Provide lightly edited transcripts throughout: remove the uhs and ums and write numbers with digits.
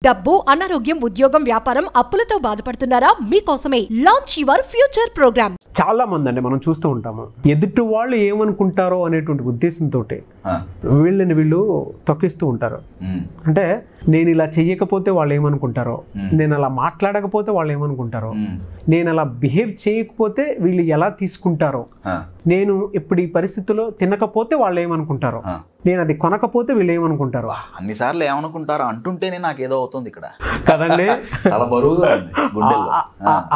డబ్బు, అనారోగ్యం, ఉద్యోగం, వ్యాపారం, అప్పులతో బాధపడుతున్నారా? మీకోసమే లాంచ్ యువర్ ఫ్యూచర్ ప్రోగ్రామ్. చాలా మంది అండి మనం చూస్తూ ఉంటాము, ఎదుటి వాళ్ళు ఏమనుకుంటారో అనేటువంటి ఉద్దేశంతో వీళ్ళు తొక్కిస్తూ ఉంటారు. అంటే నేను ఇలా చెయ్యకపోతే వాళ్ళు ఏమనుకుంటారో, నేను అలా మాట్లాడకపోతే వాళ్ళు ఏమనుకుంటారో, నేను అలా బిహేవ్ చేయకపోతే వీళ్ళు ఎలా తీసుకుంటారో, నేను ఇప్పుడు ఈ పరిస్థితిలో తినకపోతే వాళ్ళు ఏమనుకుంటారో, నేను అది కొనకపోతే వీళ్ళు ఏమనుకుంటారు. అన్నిసార్లు ఏమనుకుంటారో అంటుంటేనే నాకు ఏదో అవుతుంది ఇక్కడ కదండి. చాలా బరువుగా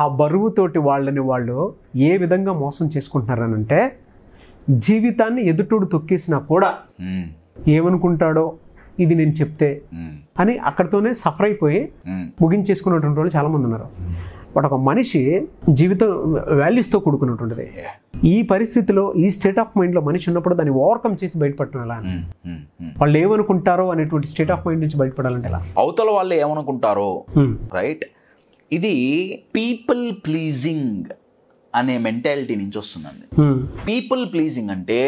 ఆ బరువుతోటి వాళ్ళని వాళ్ళు ఏ విధంగా మోసం చేసుకుంటున్నారనంటే, జీవితాన్ని ఎదుటోడు తొక్కేసినా కూడా ఏమనుకుంటాడో ఇది నేను చెప్తే అని అక్కడితోనే సఫర్ అయిపోయి ముగించేసుకున్నటువంటి వాళ్ళు చాలా మంది ఉన్నారు. బట్ ఒక మనిషి జీవితం వాల్యూస్తో కూడుకున్నటువంటిది. ఈ పరిస్థితిలో, ఈ స్టేట్ ఆఫ్ మైండ్లో మనిషి ఉన్నప్పుడు దాన్ని ఓవర్కమ్ చేసి బయటపడటం ఎలా, వాళ్ళు ఏమనుకుంటారో అనేటువంటి స్టేట్ ఆఫ్ మైండ్ నుంచి బయటపడాలంటే ఎలా, అవతల వాళ్ళు ఏమనుకుంటారో, రైట్? ఇది పీపుల్ ప్లీజింగ్ అనే మెంటాలిటీ నుంచి వస్తుందండి. పీపుల్ ప్లీజింగ్ అంటే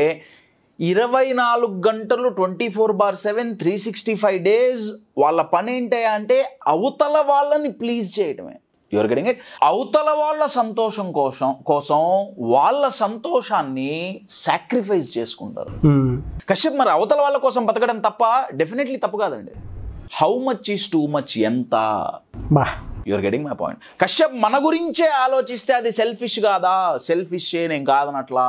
24 గంటలు 24/7 365 days వాళ్ళ పని ఏంటంటే అంటే అవతల వాళ్ళని ప్లీజ్ చేయటమే. Your getting it? అవతల వాళ్ళ సంతోషం కోసం వాళ్ళ సంతోషాన్ని సాక్రిఫైస్ చేసుకుంటారు. కశ్యప్, మరి అవతల వాళ్ళ కోసం బతకడం తప్ప? డెఫినెట్లీ తప్పు కాదండి. How much is too much? ఎంత? Your getting my point? Kashyap, మన గురించే ఆలోచిస్తే అది సెల్ఫిష్ కాదా? సెల్ఫిష్ నేను కాదనట్లా.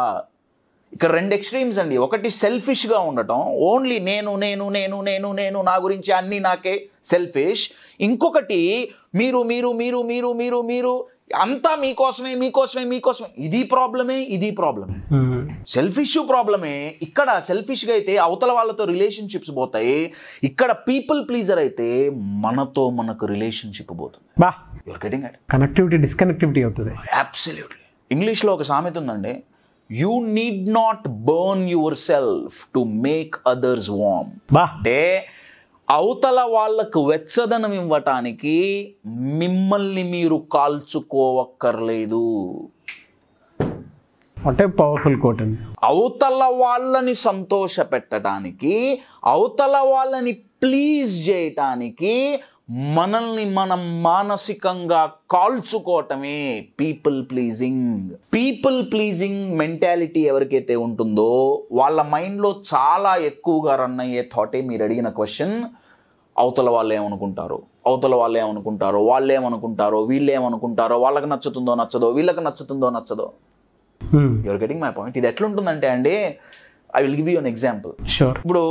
ఇక్కడ 2 ఎక్స్ట్రీమ్స్ అండి. ఒకటి సెల్ఫిష్గా ఉండటం, ఓన్లీ నేను నేను నేను నేను నేను నా గురించి అన్నీ నాకే, సెల్ఫిష్. ఇంకొకటి మీరు మీరు మీరు మీరు మీరు మీరు అంతా మీకోసమే మీకోసమే మీకోసమే. ఇది ప్రాబ్లమే, ఇది ప్రాబ్లమే. సెల్ఫిష్ ప్రాబ్లమే. ఇక్కడ సెల్ఫిష్గా అయితే అవతల వాళ్ళతో రిలేషన్షిప్స్ పోతాయి. ఇక్కడ పీపుల్ ప్లీజర్ అయితే మనతో మనకు రిలేషన్షిప్ పోతుంది. Your getting it? Connectivity disconnectivity అవుతుంది. అబ్సల్యూట్లీ. ఇంగ్లీష్లో ఒక సామెత ఉందండి, you need not burn your self to make others warm. అంటే అవతల వాళ్ళకు వెచ్చదనం ఇవ్వటానికి మిమ్మల్ని మీరు కాల్చుకోవక్కర్లేదు. అంటే పవర్ఫుల్ కోట్ అండి. అవతల వాళ్ళని సంతోష పెట్టడానికి, అవతల వాళ్ళని ప్లీజ్ చేయటానికి మనల్ని మనం మానసికంగా కాల్చుకోవటమే people pleasing. People pleasing mentality ఎవరికైతే ఉంటుందో వాళ్ళ మైండ్లో చాలా ఎక్కువగా రన్ అయ్యే థాటే మీరు అడిగిన క్వశ్చన్, అవతల వాళ్ళు ఏమనుకుంటారు, అవతల వాళ్ళు ఏమనుకుంటారో, వాళ్ళు ఏమనుకుంటారో, వీళ్ళు ఏమనుకుంటారో, వాళ్ళకి నచ్చుతుందో నచ్చదో, వీళ్ళకి నచ్చుతుందో నచ్చదో. Your getting my point? ఇది ఎట్లుంటుందంటే అండి, I will give you an example. ఇప్పుడు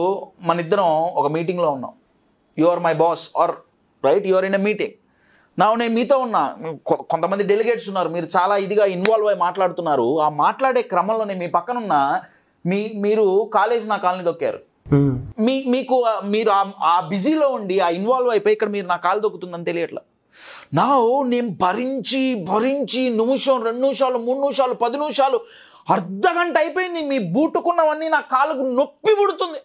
మన ఇద్దరం ఒక మీటింగ్లో ఉన్నాం. You are my boss are right, you are in a meeting. నేను మీతో ఉన్నా, కొంతమంది డెలిగేట్స్ ఉన్నారు, మీరు చాలా ఇదిగా ఇన్వాల్వ్ అయి మాట్లాడుతున్నారు. ఆ మాట్లాడే క్రమంలోనే మీ పక్కనున్న మీరు కాలేజ్ నా కాలనీ దొక్కారు. మీకు మీరు ఆ బిజీలో ఉండి ఆ ఇన్వాల్వ్ అయిపోయి ఇక్కడ మీరు నా కాలు దొక్కుతుందని తెలియట్లా. నేను భరించి భరించి నిమిషం, 2 నిమిషాలు, 3 నిమిషాలు, 10 నిమిషాలు, అర్ధగంట అయిపోయింది. మీ బూటుకున్నవన్నీ నా కాలుకు నొప్పి పుడుతుంది.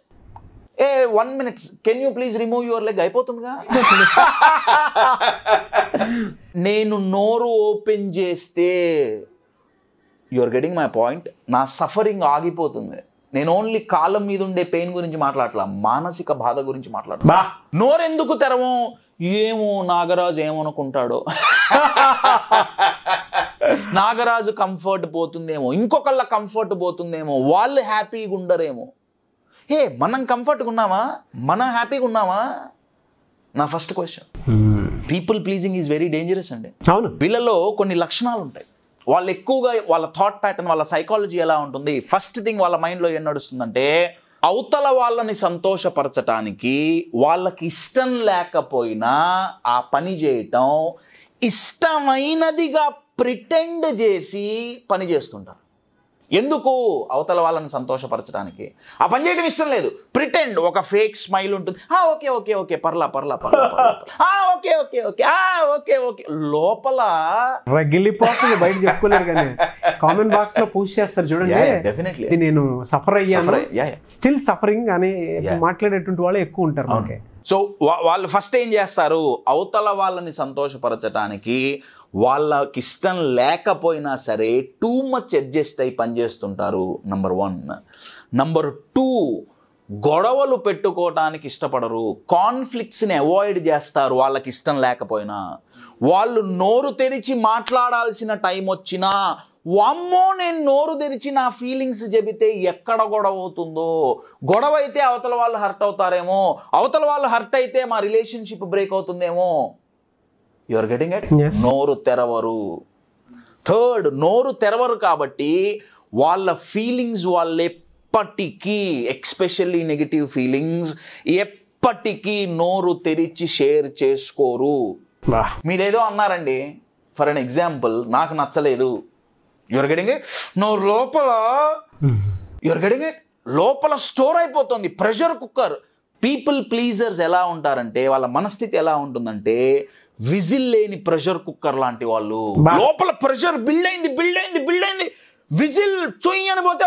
1 minute, can you please remove your leg? అయిపోతుందిగా. నేను నోరు ఓపెన్ చేస్తే, యువర్ గెటింగ్ మై పాయింట్, నా సఫరింగ్ ఆగిపోతుంది. నేను ఓన్లీ కాలం మీద ఉండే పెయిన్ గురించి మాట్లాడలా, మానసిక బాధ గురించి మాట్లాడలా. నోరెందుకు తెరవం? ఏమో నాగరాజు ఏమనుకుంటాడో, నాగరాజు కంఫర్ట్ పోతుందేమో, ఇంకొకళ్ళ కంఫర్ట్ పోతుందేమో, వాళ్ళు హ్యాపీగా ఉండరేమో. మనం కంఫర్ట్గా ఉన్నామా? మనం హ్యాపీగా ఉన్నామా? నా first question. People pleasing is very dangerous అండి. అవును. వీళ్ళలో కొన్ని లక్షణాలు ఉంటాయి. వాళ్ళు ఎక్కువగా వాళ్ళ థాట్ ప్యాటర్న్, వాళ్ళ సైకాలజీ ఎలా ఉంటుంది? ఫస్ట్ థింగ్ వాళ్ళ మైండ్లో ఏం నడుస్తుందంటే, అవతల వాళ్ళని సంతోషపరచటానికి వాళ్ళకి ఇష్టం లేకపోయినా ఆ పని చేయటం, ఇష్టమైనదిగా ప్రిటెండ్ చేసి పని చేస్తుంటారు. ఎందుకు? అవతల వాళ్ళని సంతోషపరచడానికి. ఆ పని చేయడం ఇష్టం లేదు, ప్రిటెండ్, ఒక ఫేక్ స్మైల్ ఉంటుంది. ఓకే ఓకే ఓకే పర్లా పర్లా పర్లా okay okay okay okay okay, లోపల రగిలిపోతుంది, బయట చెప్పుకోలేరు. కానీ కామెంట్ బాక్స్ లో పోస్ట్ చేస్తారు చూడండి, డెఫినెట్లీ నేను సఫర్ అయ్యాను, స్టిల్ సఫరింగ్ అని మాట్లాడేటువంటి వాళ్ళు ఎక్కువ ఉంటారు. సో వాళ్ళు ఫస్ట్ ఏం చేస్తారు? అవతల వాళ్ళని సంతోషపరచడానికి వాళ్ళకి ఇష్టం లేకపోయినా సరే టూ మచ్ అడ్జస్ట్ అయి పనిచేస్తుంటారు. నంబర్ 1. నంబర్ 2, గొడవలు పెట్టుకోవటానికి ఇష్టపడరు, కాన్ఫ్లిక్ట్స్ని అవాయిడ్ చేస్తారు వాళ్ళకి ఇష్టం లేకపోయినా. వాళ్ళు నోరు తెరిచి మాట్లాడాల్సిన టైం వచ్చినా వామ్మో నేను నోరు తెరిచి నా ఫీలింగ్స్ చెబితే ఎక్కడ గొడవ అవుతుందో, గొడవ అయితే అవతల వాళ్ళు హర్ట్ అవుతారేమో, అవతల వాళ్ళు హర్ట్ అయితే మా రిలేషన్షిప్ బ్రేక్ అవుతుందేమో. You are getting it? నోరు తెరవరు. థర్డ్, నోరు తెరవరు కాబట్టి వాళ్ళ ఫీలింగ్స్ వాళ్ళు ఎప్పటికీ, ఎక్స్పెషల్లీ నెగిటివ్ ఫీలింగ్స్, ఎప్పటికీ నోరు తెరిచి షేర్ చేసుకోరు. మీరేదో అన్నారండి, ఫర్ అన్ ఎగ్జాంపుల్, నాకు నచ్చలేదు, యువర్ గెటింగ్ ఇట్, నోరు లోపల యువర్ గెటింగ్ ఇట్, లోపల స్టోర్ అయిపోతుంది ప్రెషర్ కుక్కర్. పీపుల్ ప్లీజర్స్ ఎలా ఉంటారంటే, వాళ్ళ మనస్థితి ఎలా ఉంటుందంటే, విజిల్ లేని ప్రెషర్ కుక్కర్ లాంటి వాళ్ళు. లోపల ప్రెషర్ బిల్డ్ అయింది, విజిల్ చొయ్యి అని పోతే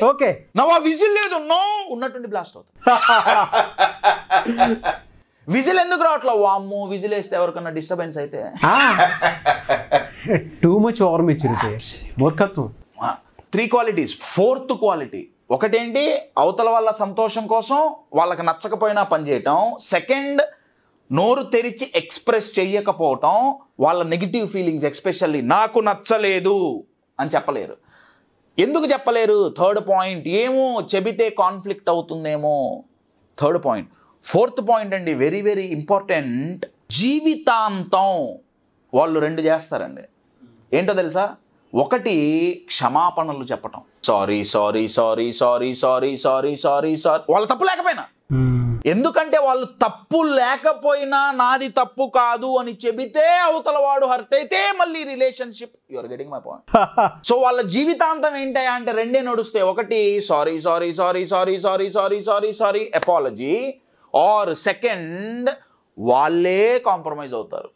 ఓకే, నవ్వు ఆ విజిల్ లేదు, నో ఉన్నట్టుండి బ్లాస్ట్ అవుతుంది. విజిల్ ఎందుకు రావట్లా? వామ్మో విజిల్ వేస్తే ఎవరికన్నా డిస్టర్బెన్స్ అయితే టూ మచ్ ఓవర్ మెచ్యూరిటీ, మూర్ఖత్వం. 3 క్వాలిటీస్. 4th క్వాలిటీ ఒకటేంటి, అవతల వాళ్ళ సంతోషం కోసం వాళ్ళకి నచ్చకపోయినా పనిచేయటం. సెకండ్, నోరు తెరిచి ఎక్స్ప్రెస్ చెయ్యకపోవటం, వాళ్ళ నెగిటివ్ ఫీలింగ్స్ ఎస్పెషల్లీ నాకు నచ్చలేదు అని చెప్పలేరు. ఎందుకు చెప్పలేరు? 3rd పాయింట్, ఏమో చెబితే కాన్ఫ్లిక్ట్ అవుతుందేమో. 3rd point. 4th పాయింట్ అండి, వెరీ వెరీ ఇంపార్టెంట్. జీవితాంతం వాళ్ళు 2 చేస్తారండి. ఏంటో తెలుసా? ఒకటి, క్షమాపణలు చెప్పటం. సారీ, వాళ్ళ తప్పు లేకపోయినా. ఎందుకంటే వాళ్ళు తప్పు లేకపోయినా నాది తప్పు కాదు అని చెబితే అవతల వాడు హర్ట్ అయితే మళ్ళీ relationship. You are getting my point? So వాళ్ళ జీవితాంతం ఏంటంటే అంటే 2 నడుస్తాయి. ఒకటి, సారీ అపాలజీ, ఆర్ సెకండ్, వాళ్ళే కాంప్రమైజ్ అవుతారు.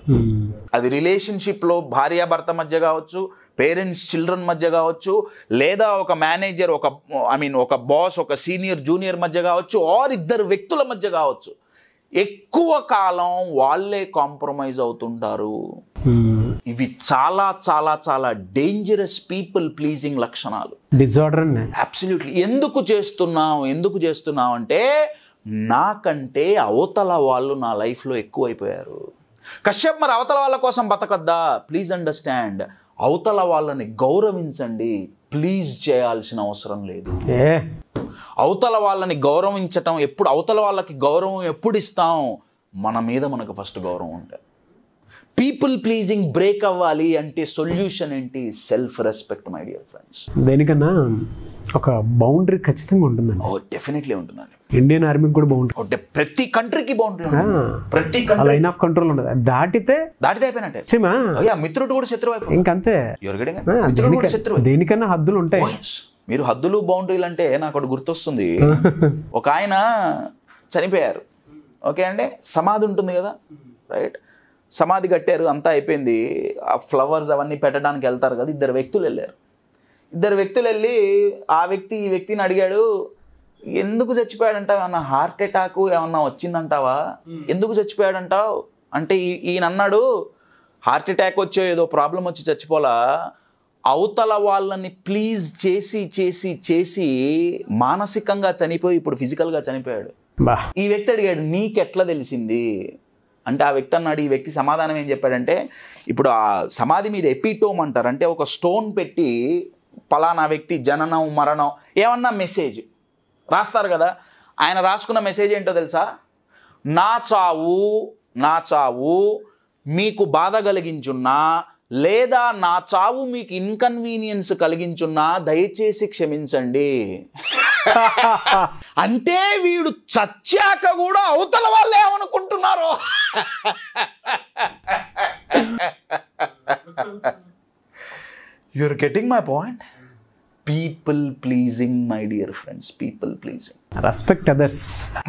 అది రిలేషన్షిప్లో భార్యాభర్త మధ్య కావచ్చు, పేరెంట్స్ చిల్డ్రన్ మధ్య కావచ్చు, లేదా ఒక మేనేజర్ ఒక బాస్ ఒక సీనియర్ జూనియర్ మధ్య కావచ్చు, ఆర్ 2 వ్యక్తుల మధ్య కావచ్చు. ఎక్కువ కాలం వాళ్ళే కాంప్రమైజ్ అవుతుంటారు. ఇవి చాలా చాలా చాలా డేంజరస్ పీపుల్ ప్లీజింగ్ లక్షణాలు, డిజార్డర్. అబ్సల్యూట్లీ. ఎందుకు చేస్తున్నాం అంటే, నాకంటే అవతల వాళ్ళు నా లైఫ్లో ఎక్కువైపోయారు. కశ్యప్, మరి అవతల వాళ్ళ కోసం బతకద్దా? ప్లీజ్ అండర్స్టాండ్, అవతల వాళ్ళని గౌరవించండి, ప్లీజ్ చేయాల్సిన అవసరం లేదు. అవతల వాళ్ళని గౌరవించటం ఎప్పుడు, అవతల వాళ్ళకి గౌరవం ఎప్పుడు ఇస్తాం? మన మీద మనకు ఫస్ట్ గౌరవం ఉంటుంది. పీపుల్ ప్లీజింగ్ బ్రేక్ అవ్వాలి అంటే సొల్యూషన్ ఏంటి? Self respect my dear friends. దేనికన్నా ఒక బౌండరీ ఖచ్చితంగా ఉంటుందండి. డెఫినెట్లీ ఉంటుందండి. ఇండియన్ ఆర్మీకి కూడా బౌండరీ, ప్రతి కంట్రీకి బౌండరీ, ప్రతి లైన్ ఆఫ్ కంట్రోల్ ఉండదు. దాటితే అయిపోయినట్టే. మిత్రుడు కూడా శత్రువు అయిపోయి ఇంకంతే. దేనికన్నా హద్దులు ఉంటాయి. మీరు హద్దులు బౌండరీలు అంటే నాకు ఒకటి గుర్తొస్తుంది. ఒక ఆయన చనిపోయారు, ఓకే అండి, సమాధి ఉంటుంది కదా, రైట్, సమాధి కట్టారు, అంతా అయిపోయింది, ఆ ఫ్లవర్స్ అవన్నీ పెట్టడానికి వెళ్తారు కదా. 2 వ్యక్తులు వెళ్ళారు. 2 వ్యక్తులు వెళ్ళి ఆ వ్యక్తి ఈ వ్యక్తిని అడిగాడు, ఎందుకు చచ్చిపోయాడంటావు? ఏమన్నా హార్ట్ అటాక్ ఏమన్నా వచ్చిందంటావా? ఎందుకు చచ్చిపోయాడంటావు అంటే ఈయన అన్నాడు, హార్ట్ అటాక్ వచ్చో ఏదో ప్రాబ్లం వచ్చి చచ్చిపోలా, అవతల వాళ్ళని ప్లీజ్ చేసి చేసి చేసి మానసికంగా చనిపోయి ఇప్పుడు ఫిజికల్గా చనిపోయాడు. ఈ వ్యక్తి అడిగాడు, నీకెట్లా తెలిసింది అంటే ఆ వ్యక్తి అన్నాడు, ఈ వ్యక్తి సమాధానం ఏం చెప్పాడంటే, ఇప్పుడు ఆ సమాధి మీద ఎపిటోమ్ అంటారు, అంటే ఒక స్టోన్ పెట్టి పలానా వ్యక్తి జననం మరణం ఏమన్నా మెసేజ్ రాస్తారు కదా. ఆయన రాసుకున్న మెసేజ్ ఏంటో తెలుసా? నా చావు మీకు బాధ కలిగించున్నా, లేదా నా చావు మీకు ఇన్కన్వీనియన్స్ కలిగించున్నా దయచేసి క్షమించండి. అంటే వీడు చచ్చాక కూడా అవతల వాళ్ళు ఏమనుకుంటున్నారో. You're getting my point? People pleasing, my dear friends, people pleasing. Respect others.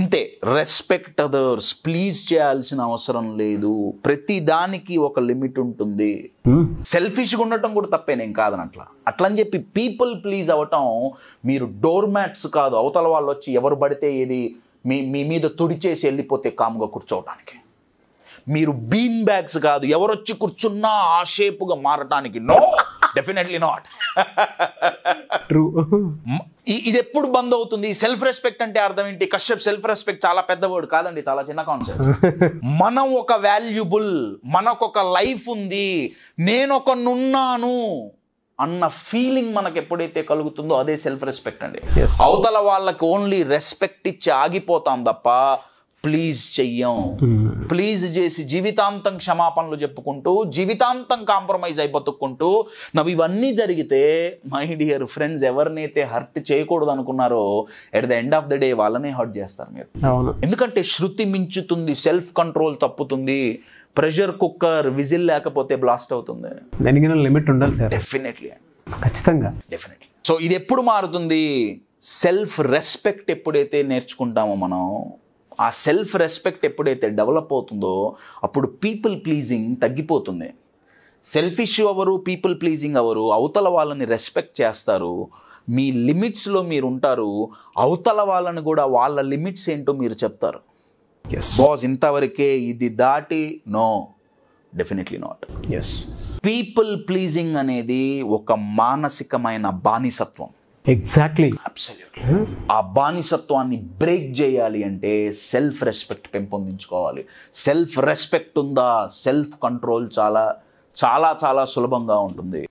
అంతే, రెస్పెక్ట్ అదర్స్. ప్లీజ్ చేయాల్సిన అవసరం లేదు. ప్రతి దానికి ఒక లిమిట్ ఉంటుంది. సెల్ఫిష్గా ఉండటం కూడా తప్పేనేం కాదనట్లా. అట్లని చెప్పి పీపుల్ ప్లీజ్ అవ్వటం, మీరు డోర్ మ్యాట్స్ కాదు, అవతల వాళ్ళు వచ్చి ఎవరు పడితే ఏది మీ మీద తుడిచేసి వెళ్ళిపోతే కామ్గా కూర్చోవడానికి. మీరు బీన్ బ్యాగ్స్ కాదు, ఎవరొచ్చి కూర్చున్నా ఆ షేపుగా మారటానికి. No, definitely not. ఇది ఎప్పుడు బంద్ అవుతుంది? సెల్ఫ్ రెస్పెక్ట్ అంటే అర్థం ఏంటి? కశ్యప్, సెల్ఫ్ రెస్పెక్ట్ చాలా పెద్ద వర్డ్ కాదండి, చాలా చిన్న కాన్సెప్ట్. మనం ఒక వాల్యుబుల్, మనకొక లైఫ్ ఉంది, నేనొకనున్నాను అన్న ఫీలింగ్ మనకు ఎప్పుడైతే కలుగుతుందో అదే సెల్ఫ్ రెస్పెక్ట్ అండి. అవతల వాళ్ళకి ఓన్లీ రెస్పెక్ట్ ఇచ్చి ఆగిపోతాం తప్ప ప్లీజ్ చెయ్యం. ప్లీజ్ చేసి జీవితాంతం క్షమాపణలు చెప్పుకుంటూ జీవితాంతం కాంప్రమైజ్ అయిపోతుక్కుంటూ ఇవన్నీ జరిగితే మై డియర్ ఫ్రెండ్స్, ఎవరినైతే హర్ట్ చేయకూడదు అనుకున్నారో at the end of the day వాళ్ళనే హర్ట్ చేస్తారు మీరు. ఎందుకంటే శృతి మించుతుంది, సెల్ఫ్ కంట్రోల్ తప్పుతుంది, ప్రెషర్ కుక్కర్ విజిల్ లేకపోతే బ్లాస్ట్ అవుతుంది. దానికి లిమిట్ ఉండాలి సార్. డెఫినెట్లీ, ఖచ్చితంగా, డెఫినెట్లీ. సో ఇది ఎప్పుడు మారుతుంది? సెల్ఫ్ రెస్పెక్ట్ ఎప్పుడైతే నేర్చుకుంటామో మనం, ఆ సెల్ఫ్ రెస్పెక్ట్ ఎప్పుడైతే డెవలప్ అవుతుందో అప్పుడు పీపుల్ ప్లీజింగ్ తగ్గిపోతుంది. సెల్ఫిష్ ఎవరు, పీపుల్ ప్లీజింగ్ ఎవరు? అవతల వాళ్ళని రెస్పెక్ట్ చేస్తారు, మీ లిమిట్స్లో మీరు ఉంటారు, అవతల వాళ్ళని కూడా వాళ్ళ లిమిట్స్ ఏంటో మీరు చెప్తారు. బాస్ ఇంతవరకే, ఇది దాటి no, definitely not. People pleasing అనేది ఒక మానసికమైన బానిసత్వం. Exactly, absolutely. ఆ బానిసత్వాన్ని బ్రేక్ చేయాలి అంటే సెల్ఫ్ రెస్పెక్ట్ పెంపొందించుకోవాలి. సెల్ఫ్ రెస్పెక్ట్ ఉందా, సెల్ఫ్ కంట్రోల్ చాలా చాలా చాలా సులభంగా ఉంటుంది.